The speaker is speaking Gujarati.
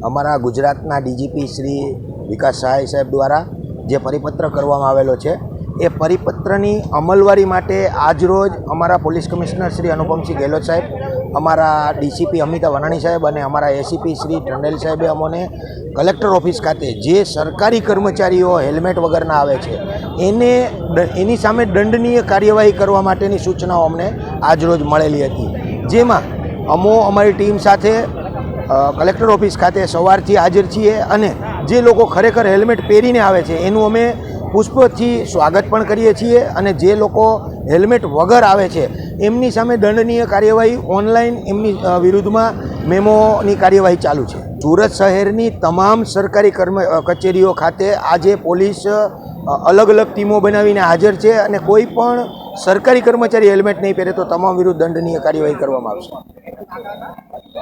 અમારા ગુજરાતના ડીજીપી શ્રી વિકાસ સહાય સાહેબ દ્વારા જે પરિપત્ર કરવામાં આવેલો છે એ પરિપત્રની અમલવારી માટે આજરોજ અમારા પોલીસ કમિશનર શ્રી અનુપમસિંહ ગેહલોત સાહેબ, અમારા ડીસીપી અમિતા વનાણી સાહેબ અને અમારા એસીપી શ્રી ટંડેલ સાહેબે અમોને કલેક્ટર ઓફિસ ખાતે જે સરકારી કર્મચારીઓ હેલ્મેટ વગરના આવે છે એની સામે દંડનીય કાર્યવાહી કરવા માટેની સૂચનાઓ અમને આજરોજ મળેલી હતી, જેમાં અમારી ટીમ સાથે કલેક્ટર ઓફિસ ખાતે સવારથી હાજર છીએ અને જે લોકો ખરેખર હેલ્મેટ પહેરીને આવે છે એનું અમે પુષ્પથી સ્વાગત પણ કરીએ છીએ અને જે લોકો હેલ્મેટ વગર આવે છે એમની સામે દંડનીય કાર્યવાહી ઓનલાઈન એમની વિરુદ્ધમાં મેમોની કાર્યવાહી ચાલુ છે। સુરત શહેરની તમામ સરકારી કચેરીઓ ખાતે આજે પોલીસ અલગ અલગ ટીમો બનાવીને હાજર છે અને કોઈ પણ સરકારી કર્મચારી હેલ્મેટ નહીં પહેરે તો તમામ વિરુદ્ધ દંડનીય કાર્યવાહી કરવામાં આવશે।